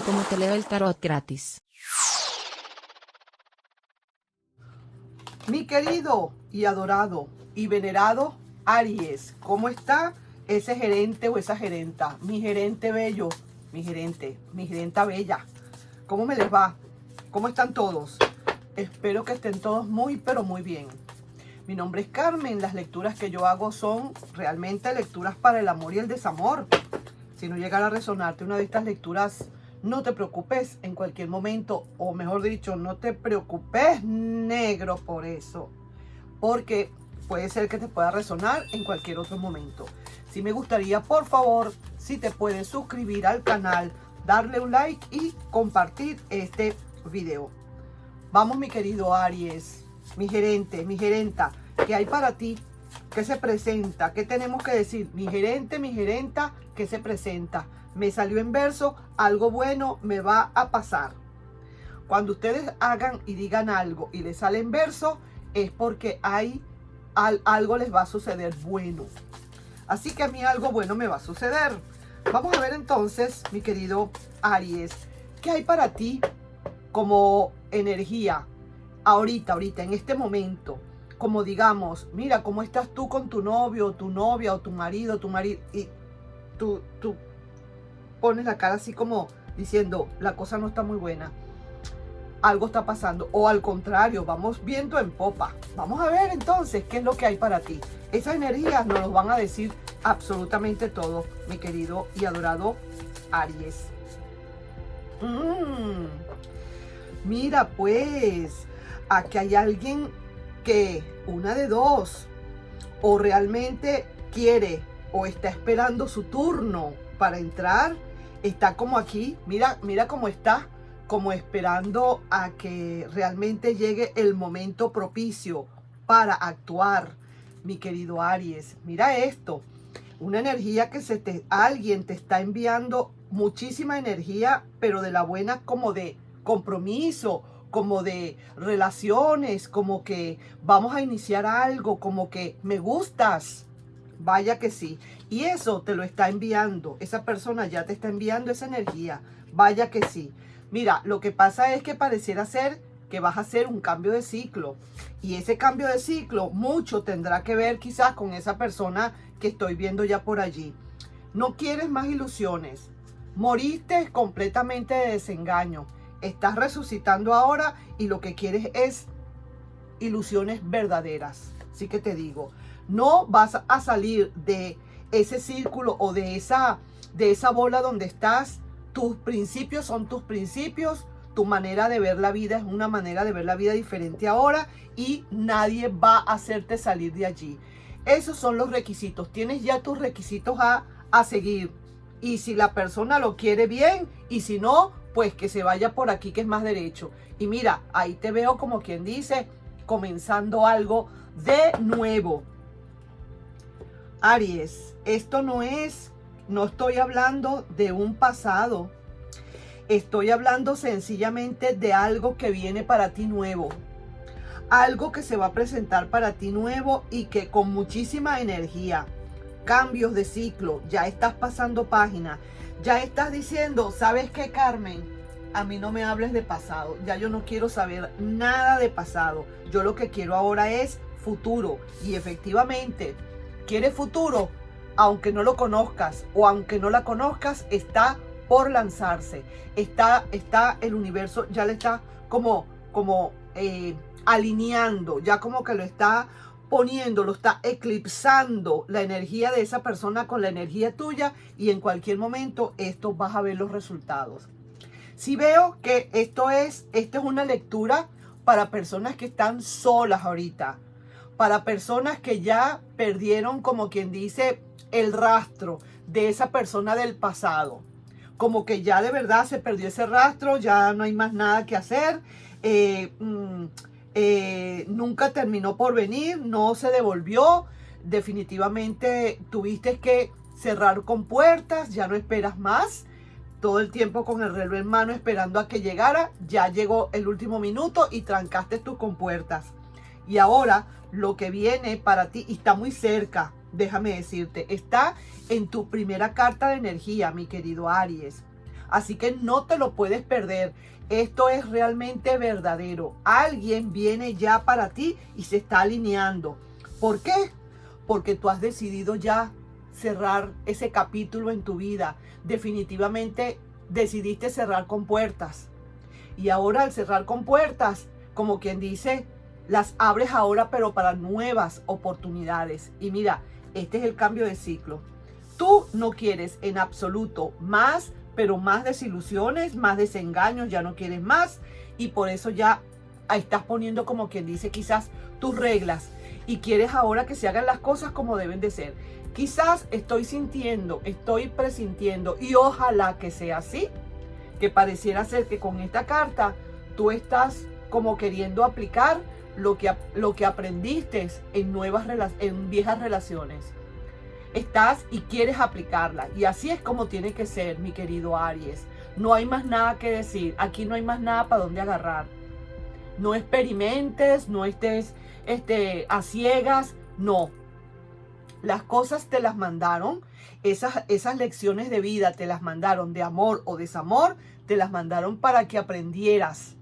como te leo el tarot gratis. Mi querido y adorado y venerado Aries, ¿cómo está ese gerente o esa gerenta? Mi gerente bello, mi gerenta bella. ¿Cómo me les va? ¿Cómo están todos? Espero que estén todos muy, pero muy bien. Mi nombre es Carmen. Las lecturas que yo hago son realmente lecturas para el amor y el desamor. Si no llegara a resonarte una de estas lecturas, no te preocupes en cualquier momento, o mejor dicho, no te preocupes negro por eso, porque puede ser que te pueda resonar en cualquier otro momento. Si me gustaría, por favor, si te puedes suscribir al canal, darle un like y compartir este video. Vamos, mi querido Aries, mi gerente, mi gerenta, ¿qué hay para ti? ¿Qué se presenta? ¿Qué tenemos que decir? Mi gerente, mi gerenta, ¿qué se presenta? Me salió en verso, algo bueno me va a pasar. Cuando ustedes hagan y digan algo y les sale en verso, es porque algo les va a suceder bueno. Así que a mí algo bueno me va a suceder. Vamos a ver entonces, mi querido Aries, ¿qué hay para ti como energía ahorita, en este momento? Como digamos, mira, ¿cómo estás tú con tu novio, tu novia, o tu marido, y tú pones la cara así como diciendo, la cosa no está muy buena, algo está pasando, o al contrario, vamos viendo en popa? Vamos a ver entonces qué es lo que hay para ti. Esas energías nos lo van a decir absolutamente todo, mi querido y adorado Aries. Mira pues, aquí hay alguien que una de dos, o realmente quiere o está esperando su turno para entrar. Está como aquí, mira cómo está, como esperando a que realmente llegue el momento propicio para actuar, mi querido Aries. Mira esto, una energía que alguien te está enviando muchísima energía, pero de la buena, como de compromiso, como de relaciones, como que vamos a iniciar algo, como que me gustas. Vaya que sí. Y eso te lo está enviando. Esa persona ya te está enviando esa energía. Vaya que sí. Mira, lo que pasa es que pareciera ser que vas a hacer un cambio de ciclo. Y ese cambio de ciclo mucho tendrá que ver quizás con esa persona que estoy viendo ya por allí. No quieres más ilusiones. Moriste completamente de desengaño. Estás resucitando ahora y lo que quieres es ilusiones verdaderas. Así que te digo, no vas a salir de ese círculo o de esa bola donde estás. Tus principios son tus principios. Tu manera de ver la vida es una manera de ver la vida diferente ahora y nadie va a hacerte salir de allí. Esos son los requisitos. Tienes ya tus requisitos a seguir. Y si la persona lo quiere bien, y si no, pues que se vaya por aquí que es más derecho. Y mira, ahí te veo como quien dice, comenzando algo de nuevo. Aries, esto no estoy hablando de un pasado. Estoy hablando sencillamente de algo que viene para ti nuevo. Algo que se va a presentar para ti nuevo y que con muchísima energía. Cambios de ciclo, ya estás pasando página, ya estás diciendo, ¿sabes qué, Carmen? A mí no me hables de pasado, ya yo no quiero saber nada de pasado, yo lo que quiero ahora es futuro. Y efectivamente, ¿quieres futuro? Aunque no lo conozcas o aunque no la conozcas, está por lanzarse, está el universo, ya le está como alineando, ya como que lo está poniendo, lo está eclipsando la energía de esa persona con la energía tuya, y en cualquier momento esto vas a ver los resultados. Si veo que esta es una lectura para personas que están solas ahorita, para personas que ya perdieron, como quien dice, el rastro de esa persona del pasado, como que ya de verdad se perdió ese rastro, ya no hay más nada que hacer. Nunca terminó por venir, no se devolvió, definitivamente tuviste que cerrar con puertas, ya no esperas más, todo el tiempo con el reloj en mano esperando a que llegara, ya llegó el último minuto y trancaste tus compuertas. Y ahora lo que viene para ti, y está muy cerca, déjame decirte, está en tu primera carta de energía, mi querido Aries. Así que no te lo puedes perder. Esto es realmente verdadero. Alguien viene ya para ti y se está alineando. ¿Por qué? Porque tú has decidido ya cerrar ese capítulo en tu vida. Definitivamente decidiste cerrar con puertas. Y ahora al cerrar con puertas, como quien dice, las abres ahora pero para nuevas oportunidades. Y mira, este es el cambio de ciclo. Tú no quieres en absoluto más, pero más desilusiones, más desengaños, ya no quieres más. Y por eso ya estás poniendo, como quien dice, quizás tus reglas. Y quieres ahora que se hagan las cosas como deben de ser. Quizás estoy sintiendo, estoy presintiendo, y ojalá que sea así, que pareciera ser que con esta carta tú estás como queriendo aplicar lo que aprendiste en viejas relaciones. Estás y quieres aplicarla. Y así es como tiene que ser, mi querido Aries. No hay más nada que decir. Aquí no hay más nada para dónde agarrar. No experimentes, no estés a ciegas. No. Las cosas te las mandaron. Esas lecciones de vida te las mandaron, de amor o desamor, te las mandaron para que aprendieras,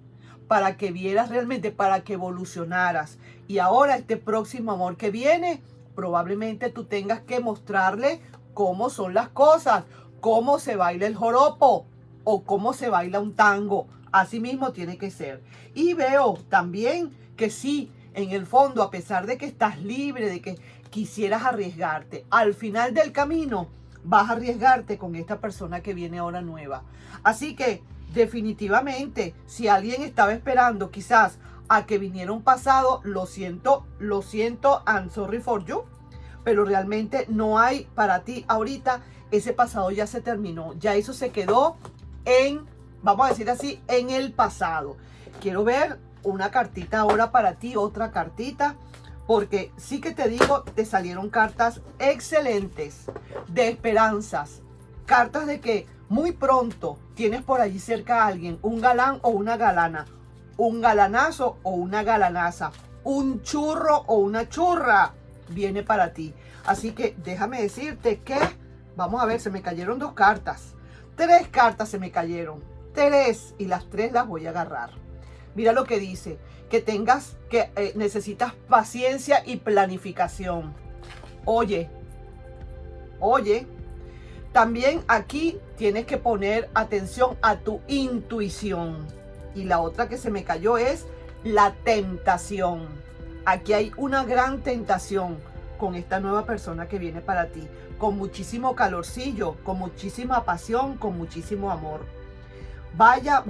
para que vieras realmente, para que evolucionaras. Y ahora este próximo amor que viene, probablemente tú tengas que mostrarle cómo son las cosas, cómo se baila el joropo o cómo se baila un tango. Así mismo tiene que ser. Y veo también que sí, en el fondo, a pesar de que estás libre, de que quisieras arriesgarte, al final del camino vas a arriesgarte con esta persona que viene ahora nueva. Así que definitivamente, si alguien estaba esperando quizás a que viniera un pasado, lo siento, I'm sorry for you, pero realmente no hay para ti ahorita. Ese pasado ya se terminó, ya eso se quedó en, vamos a decir así, en el pasado. Quiero ver una cartita ahora para ti, otra cartita, porque sí que te digo, te salieron cartas excelentes, de esperanzas, cartas de que muy pronto tienes por allí cerca a alguien, un galán o una galana, un galanazo o una galanaza, un churro o una churra viene para ti. Así que déjame decirte que, vamos a ver, se me cayeron dos cartas, tres cartas se me cayeron, tres, y las tres las voy a agarrar. Mira lo que dice, que necesitas paciencia y planificación. Oye, también aquí tienes que poner atención a tu intuición. Y la otra que se me cayó es la tentación. Aquí hay una gran tentación con esta nueva persona que viene para ti, con muchísimo calorcillo, con muchísima pasión, con muchísimo amor. Vaya,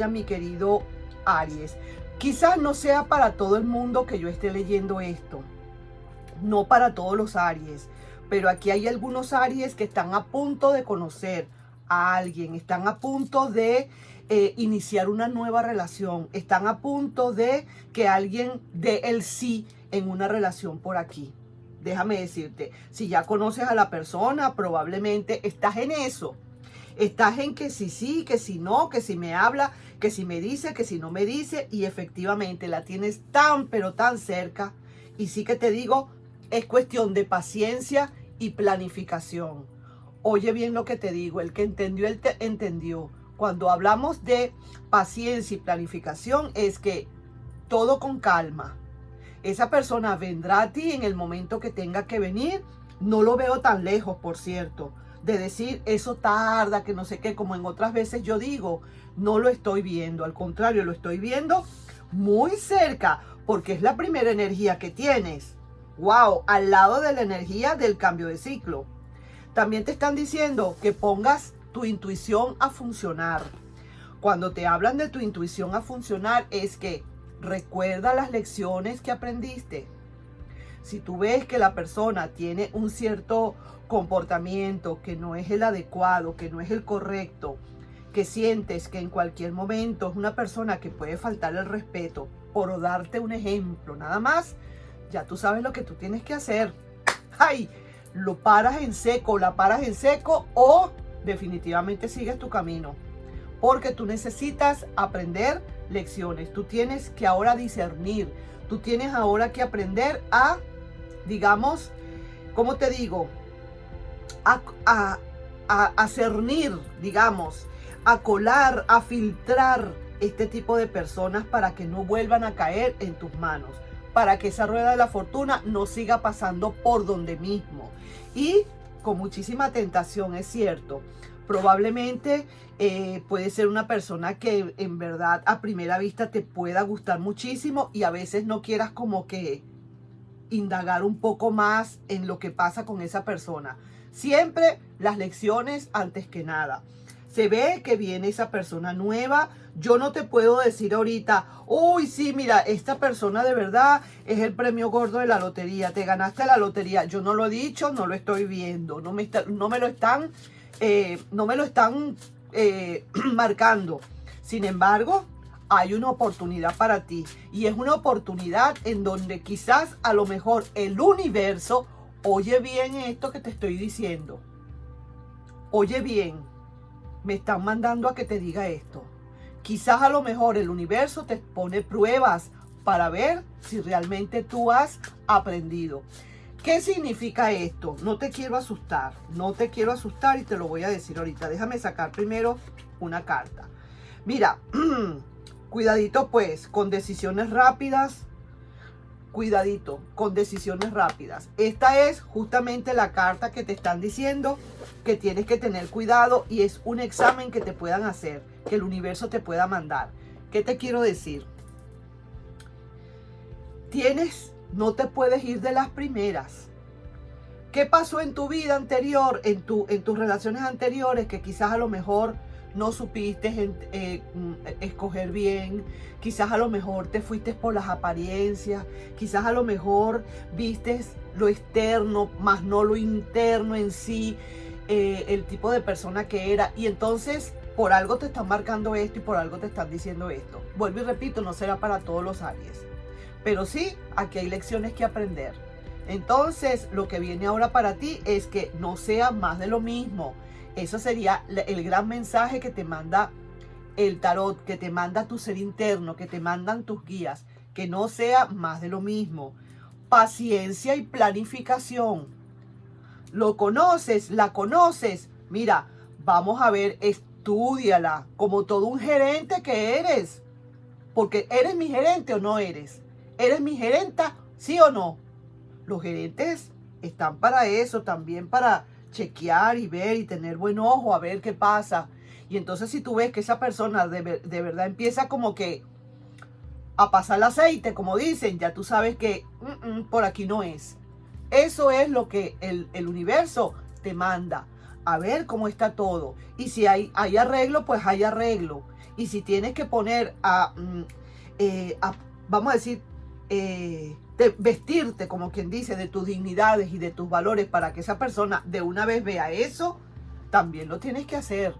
mi querido Aries. Quizás no sea para todo el mundo que yo esté leyendo esto, no para todos los Aries, pero aquí hay algunos Aries que están a punto de conocer a alguien, están a punto de iniciar una nueva relación, están a punto de que alguien dé el sí en una relación por aquí. Déjame decirte, si ya conoces a la persona, probablemente estás en eso. Estás en que si sí, que si no, que si me habla, que si me dice, que si no me dice, y efectivamente la tienes tan pero tan cerca. Y sí que te digo, es cuestión de paciencia y planificación. Oye bien lo que te digo, el que entendió, él te entendió. Cuando hablamos de paciencia y planificación es que todo con calma. Esa persona vendrá a ti en el momento que tenga que venir. No lo veo tan lejos, por cierto, de decir eso tarda, que no sé qué, como en otras veces yo digo, no lo estoy viendo, al contrario, lo estoy viendo muy cerca, porque es la primera energía que tienes. Wow, al lado de la energía del cambio de ciclo. También te están diciendo que pongas tu intuición a funcionar. Cuando te hablan de tu intuición a funcionar es que recuerda las lecciones que aprendiste. Si tú ves que la persona tiene un cierto comportamiento que no es el adecuado, que no es el correcto, que sientes que en cualquier momento es una persona que puede faltar el respeto, por darte un ejemplo nada más, ya tú sabes lo que tú tienes que hacer. ¡Ay! Lo paras en seco, la paras en seco, o definitivamente sigues tu camino. Porque tú necesitas aprender lecciones. Tú tienes que ahora discernir. Tú tienes ahora que aprender a, digamos, ¿cómo te digo? A cernir, digamos, a colar, a filtrar este tipo de personas para que no vuelvan a caer en tus manos, para que esa rueda de la fortuna no siga pasando por donde mismo. Y con muchísima tentación, es cierto. Probablemente puede ser una persona que en verdad a primera vista te pueda gustar muchísimo y a veces no quieras como que indagar un poco más en lo que pasa con esa persona. Siempre las lecciones antes que nada. Se ve que viene esa persona nueva. Yo no te puedo decir ahorita, uy, sí, mira, esta persona de verdad es el premio gordo de la lotería. Te ganaste la lotería. Yo no lo he dicho, no lo estoy viendo. No me lo están marcando. Sin embargo, hay una oportunidad para ti. Y es una oportunidad en donde quizás a lo mejor el universo, oye bien esto que te estoy diciendo. Oye bien. Me están mandando a que te diga esto. Quizás a lo mejor el universo te pone pruebas para ver si realmente tú has aprendido. ¿Qué significa esto? No te quiero asustar. No te quiero asustar y te lo voy a decir ahorita. Déjame sacar primero una carta. Mira, cuidadito pues con decisiones rápidas. Cuidadito con decisiones rápidas. Esta es justamente la carta que te están diciendo que tienes que tener cuidado y es un examen que te puedan hacer, que el universo te pueda mandar. ¿Qué te quiero decir? No te puedes ir de las primeras. ¿Qué pasó en tu vida anterior, en tus relaciones anteriores que quizás a lo mejor no supiste escoger bien? Quizás a lo mejor te fuiste por las apariencias, quizás a lo mejor vistes lo externo, más no lo interno en sí, el tipo de persona que era. Y entonces por algo te están marcando esto y por algo te están diciendo esto. Vuelvo y repito, no será para todos los Aries, pero sí, aquí hay lecciones que aprender. Entonces lo que viene ahora para ti es que no sea más de lo mismo. Eso sería el gran mensaje que te manda el tarot, que te manda tu ser interno, que te mandan tus guías. Que no sea más de lo mismo. Paciencia y planificación. ¿Lo conoces? ¿La conoces? Mira, vamos a ver, estúdiala como todo un gerente que eres. Porque ¿eres mi gerente o no eres? ¿Eres mi gerenta? ¿Sí o no? Los gerentes están para eso, también para chequear y ver y tener buen ojo a ver qué pasa. Y entonces si tú ves que esa persona de verdad empieza como que a pasar el aceite, como dicen, ya tú sabes que por aquí no es. Eso es lo que el universo te manda. A ver cómo está todo. Y si hay arreglo, pues hay arreglo. Y si tienes que poner vamos a decir, vestirte, como quien dice, de tus dignidades y de tus valores para que esa persona de una vez vea eso, también lo tienes que hacer.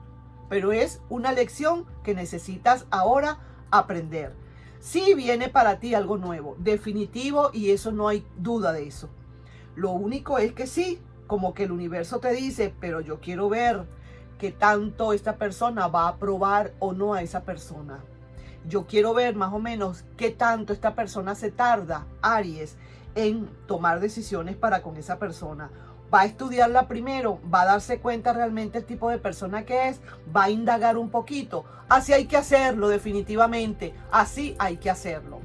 Pero es una lección que necesitas ahora aprender. Sí viene para ti algo nuevo, definitivo, y eso no hay duda de eso. Lo único es que sí, como que el universo te dice, pero yo quiero ver qué tanto esta persona va a aprobar o no a esa persona. Yo quiero ver más o menos qué tanto esta persona se tarda, Aries, en tomar decisiones para con esa persona. Va a estudiarla primero, va a darse cuenta realmente el tipo de persona que es, va a indagar un poquito. Así hay que hacerlo, definitivamente. Así hay que hacerlo.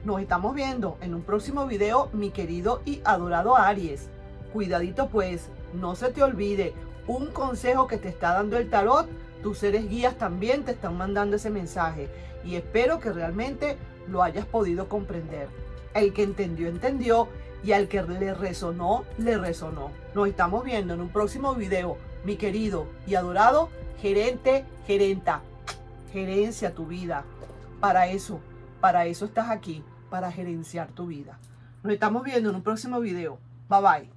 Nos estamos viendo en un próximo video, mi querido y adorado Aries. Cuidadito pues, no se te olvide, un consejo que te está dando el tarot. Tus seres guías también te están mandando ese mensaje y espero que realmente lo hayas podido comprender. El que entendió, entendió, y al que le resonó, le resonó. Nos estamos viendo en un próximo video, mi querido y adorado gerente, gerenta. Gerencia tu vida. Para eso estás aquí, para gerenciar tu vida. Nos estamos viendo en un próximo video. Bye bye.